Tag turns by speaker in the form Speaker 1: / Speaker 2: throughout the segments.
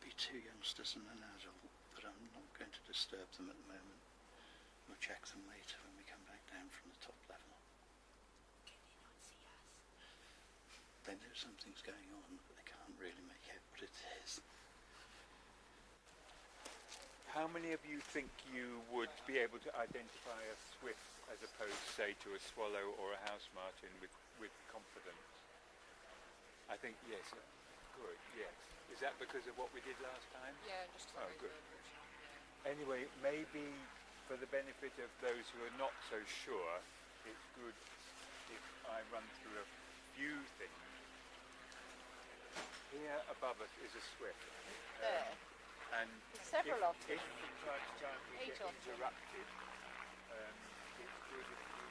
Speaker 1: be two youngsters and an adult, but I'm not going to disturb them at the moment. We'll check them later when we come back down from the top level.
Speaker 2: Can they not see us?
Speaker 1: They know something's going on, but they can't really make out what it is.
Speaker 3: How many of you think you would be able to identify a swift as opposed, say, to a swallow or a house martin with confidence? I think yes. Good, yes. Is that because of what we did last time?
Speaker 2: Yeah, just
Speaker 3: oh, good. Yeah. Anyway, maybe for the benefit of those who are not so sure, it's good if I run through a few things. Here above us is a swift.
Speaker 2: There.
Speaker 3: And
Speaker 2: several of them.
Speaker 3: If from time to time we get interrupted, it's good if you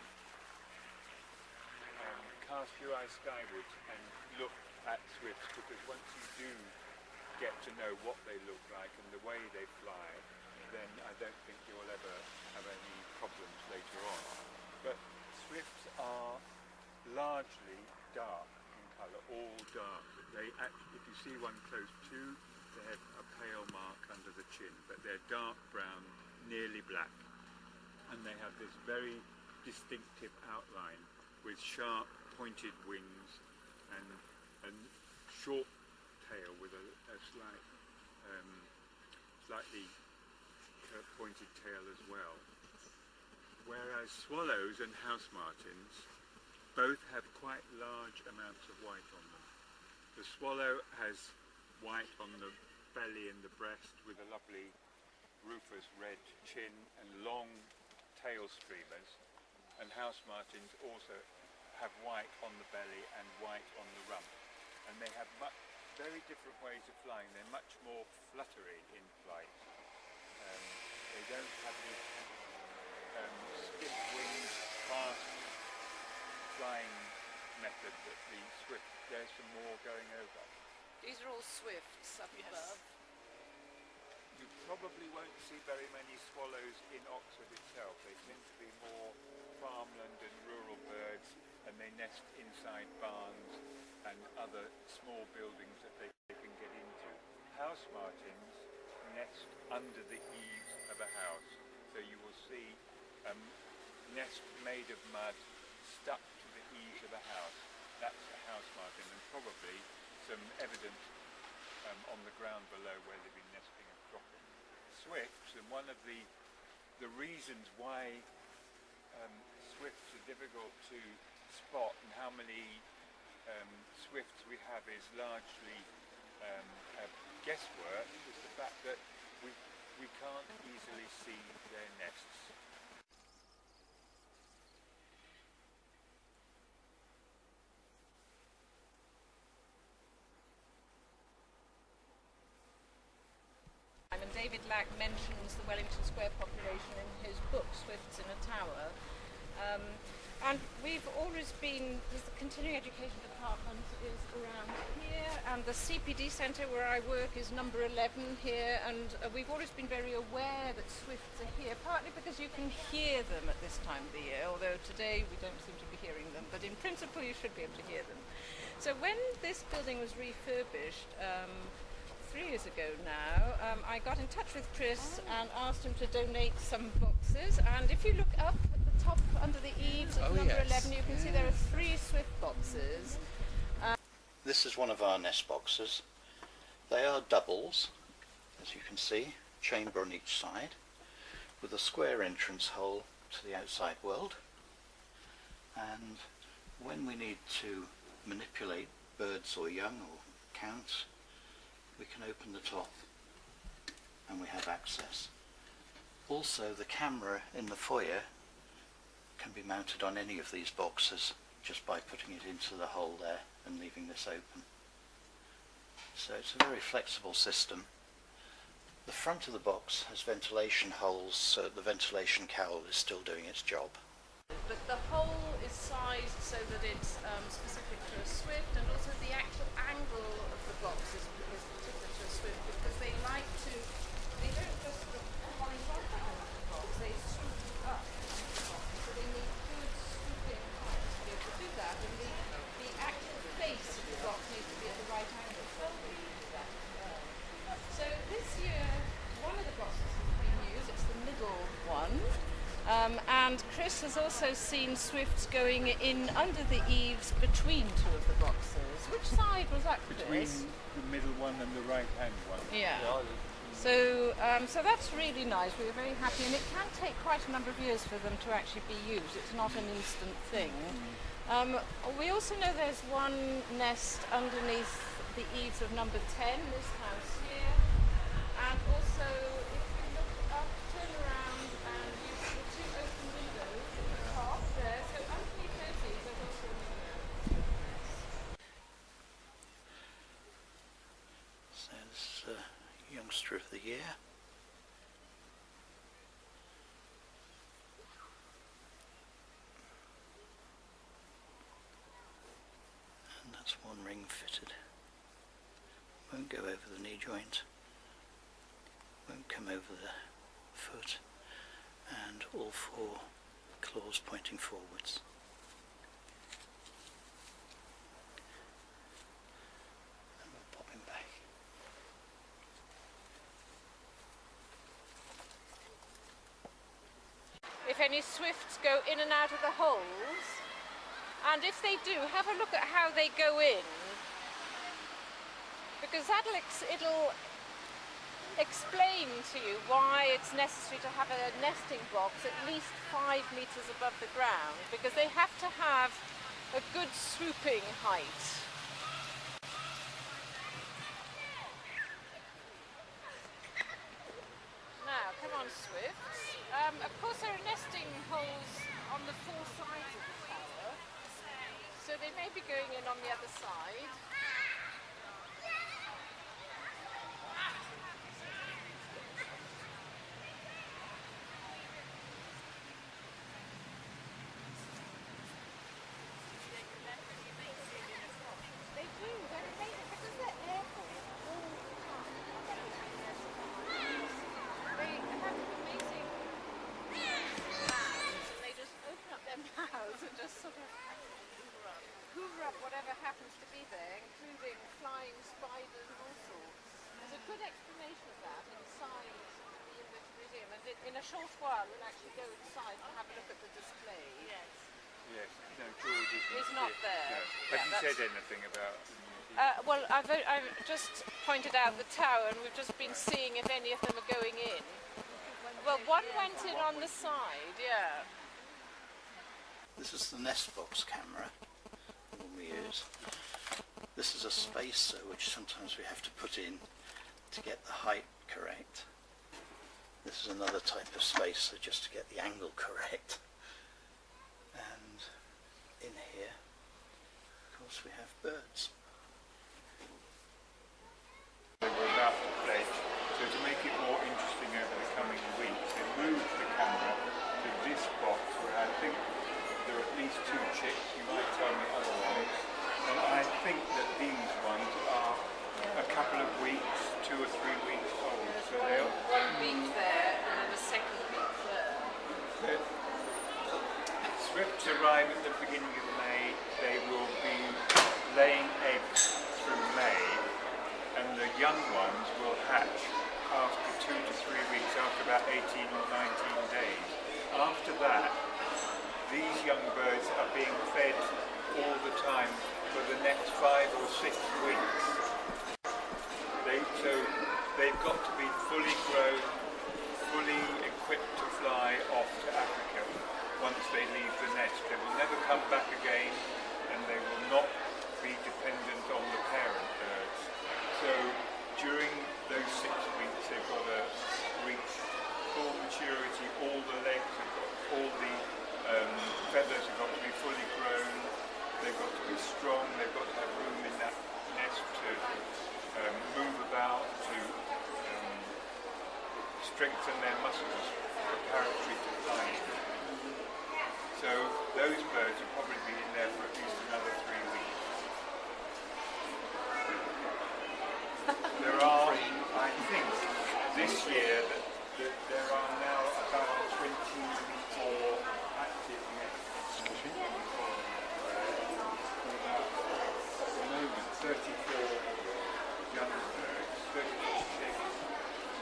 Speaker 3: cast your eyes skyward and look at swifts, because once you do get to know what they look like and the way they fly, then I don't think you'll ever have any problems later on. But swifts are largely dark in colour, all dark. They actually, if you see one close to, they have a pale mark under the chin, but they're dark brown, nearly black, and they have this very distinctive outline with sharp pointed wings and a short tail with a slightly pointed tail as well. Whereas swallows and house martins both have quite large amounts of white on them. The swallow has white on the belly and the breast with a lovely rufous red chin and long tail streamers, and house martins also have white on the belly and white on the rump, and they have very different ways of flying. They're much more fluttery in flight. They don't have these stiff wings, fast flying method that the swift. There's some more going over.
Speaker 2: These are all swifts up above.
Speaker 3: You probably won't see very many swallows in Oxford itself. They tend to be more farmland and rural birds, and they nest inside barns and other small buildings that they can get into. House martins nest under the eaves of a house, so you will see a nest made of mud stuck to the eaves of a house. That's a house martin, and probably some evidence on the ground below where they've been nesting and dropping. Swifts, and one of the reasons why swifts are difficult to spot and how many swifts we have is largely guesswork, is the fact that we can't easily see their nests.
Speaker 2: And David Lack mentions the Wellington Square population in his book, Swifts in a Tower. And we've always been, the continuing education department is around here, and the CPD centre where I work is number 11 here, and we've always been very aware that swifts are here, partly because you can hear them at this time of the year, although today we don't seem to be hearing them, but in principle you should be able to hear them. So when this building was refurbished, 3 years ago now, I got in touch with Chris and asked him to donate some boxes, and if you look up at the top under the eaves of number 11, you can see there are 3 swift boxes.
Speaker 1: This is one of our nest boxes. They are doubles, as you can see, chamber on each side, with a square entrance hole to the outside world. And when we need to manipulate birds or young or count, we can open the top and we have access. Also, the camera in the foyer can be mounted on any of these boxes just by putting it into the hole there and leaving this open. So it's a very flexible system. The front of the box has ventilation holes, so the ventilation cowl is still doing its job.
Speaker 2: But the hole is sized so that it's specific to a swift, and also the actual angle of the box is particular to a swift, because they don't just look horizontal on the box, they swoop up on the box, so they need good swooping height to be able to do that, and the actual face of the box needs to be at the right angle, so we do that. So And Chris has also seen swifts going in under the eaves between two of the boxes. Which side was that, Chris?
Speaker 3: Between the middle one and the right-hand one.
Speaker 2: Yeah. So, so that's really nice. We were very happy, and it can take quite a number of years for them to actually be used. It's not an instant thing. We also know there's one nest underneath the eaves of number 10, this house here, and also if you look up, turn around, and you see the two open windows at the top there. So underneath those eaves, there's also a window.
Speaker 1: So this is a youngster of the year. And that's one ring fitted. Won't go over the knee joint, won't come over the foot, and all four claws pointing forwards. And we'll pop him back.
Speaker 2: If any swifts go in and out of the holes, and if they do, have a look at how they go in, because it'll explain to you why it's necessary to have a nesting box at least 5 meters above the ground, because they have to have a good swooping height. Now, come on, swifts. Of course, there are nesting holes on the 4 sides of the tower, so they may be going in on the other side. They do, they're amazing because they're airborne all the time. They have amazing mouths, and they just open up their mouths and just sort of hoover up whatever happens to be there, including flying spiders and all sorts. There's a good explanation of that inside the English Museum, and in a short while we'll actually go inside and have a look at the display. Yes.
Speaker 3: Yes, no, George isn't
Speaker 2: He's not
Speaker 3: here.
Speaker 2: there.
Speaker 3: No. Have you said anything about the museum?
Speaker 2: Well, I've just pointed out the tower, and we've just been seeing if any of them are going in. Well, one went in on the side, yeah.
Speaker 1: This is the nest box camera that we use. This is a spacer which sometimes we have to put in to get the height correct. This is another type of spacer just to get the angle correct. And in here, of course, we have birds.
Speaker 3: They were about to pledge, so to make it more interesting over the coming weeks, they moved the camera to this box where I think there are at least 2 chicks. You might tell me otherwise. And I think that these ones are a couple of weeks, 2 or 3 weeks old. So they'll
Speaker 2: 1 week there, and then a second week there.
Speaker 3: Swifts arrive at the beginning of May. They will be laying eggs through May, and the young ones will hatch after 2 to 3 weeks, after about 18 or 19 days. After that, these young birds are being fed all the time for the next 5 or 6 weeks. So they've got to be fully grown, fully equipped to fly off to Africa once they leave the nest. They will never come back again, and they will not be dependent on the parent birds. So during those 6 weeks they've got to reach full maturity. All the legs have got, all the feathers have got to be fully grown. They've got to be strong. They've got to have room in that nest to move about, to strengthen their muscles preparatory to flying. So those birds will probably be in there for at least another 3 weeks. There are, I think, this year that there are now about 24 active nests. At the moment, 34 young birds, 34 chicks,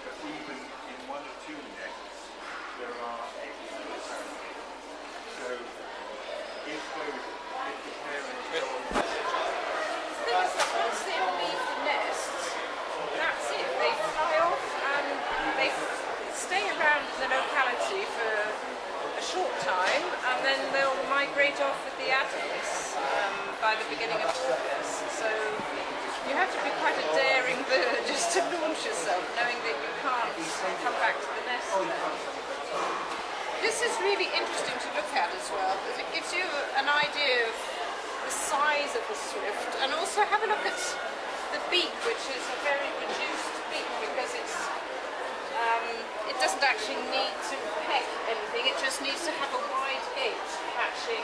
Speaker 3: but even in 1 or 2 nests there are eggs apparently.
Speaker 2: all this. So you have to be quite a daring bird just to launch yourself, knowing that you can't come back to the nest then. This is really interesting to look at as well, because it gives you an idea of the size of the swift, and also have a look at the beak, which is a very reduced beak, because it doesn't actually need to peck anything, it just needs to have a wide edge catching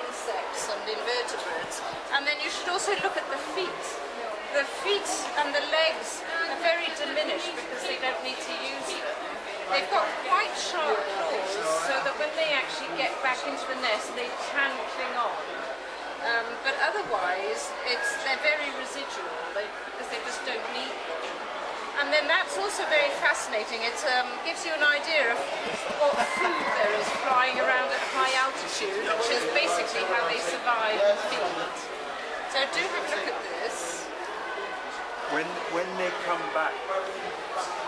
Speaker 2: insects and invertebrates. And then you should also look at the feet. The feet and the legs are very diminished because they don't need to use them. They've got quite sharp claws so that when they actually get back into the nest they can cling on. But otherwise they're very residual because they just don't need them. And then that's also very fascinating. It gives you an idea of what food there is flying around at high altitude, which is basically how they survive and feed. So do have a look at this.
Speaker 3: When they come back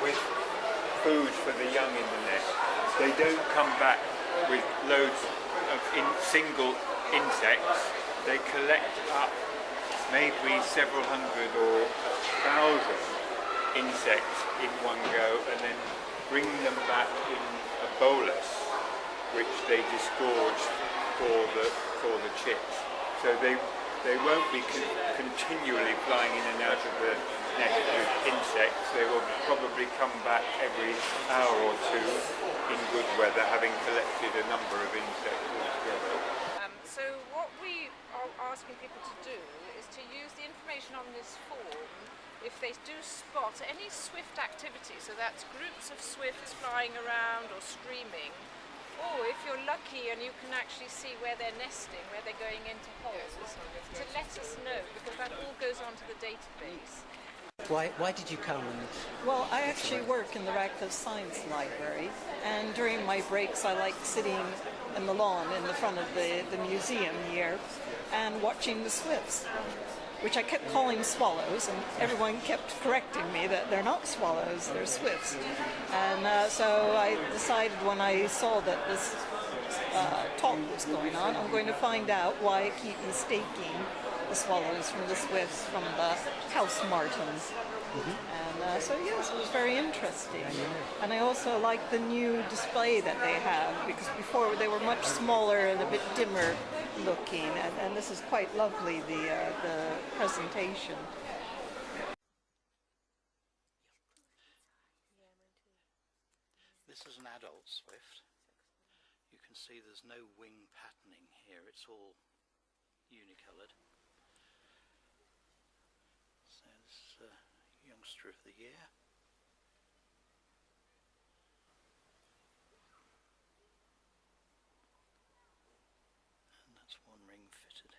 Speaker 3: with food for the young in the nest, they don't come back with loads of single insects. They collect up maybe several hundred or 1,000 insects in one go and then bring them back in a bolus which they disgorge for the chicks. So they won't be continually flying in and out of the nest with insects. They will probably come back every hour or two in good weather, having collected a number of insects altogether.
Speaker 2: So what we are asking people to do is to use the information on this form if they do spot any swift activity, so that's groups of swifts flying around or streaming, or if you're lucky and you can actually see where they're nesting, where they're going into holes, to let us know, because that all goes onto the database.
Speaker 4: Why did you come?
Speaker 5: Well, I actually work in the Radcliffe Science Library, and during my breaks I like sitting in the lawn in the front of the museum here and watching the swifts, which I kept calling swallows, and everyone kept correcting me that they're not swallows, they're swifts. And so I decided when I saw that this talk was going on, I'm going to find out why I keep mistaking the swallows from the swifts from the house martins. And so yes, it was very interesting. And I also like the new display that they have, because before they were much smaller and a bit dimmer looking, and this is quite lovely, the presentation.
Speaker 1: This is an adult swift. You can see there's no wing patterning here, it's all unicoloured. So this is a youngster of the year. And that's one ring fitted.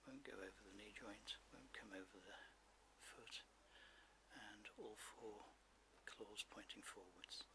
Speaker 1: Won't go over the knee joint, won't come over the foot, and all four claws pointing forwards.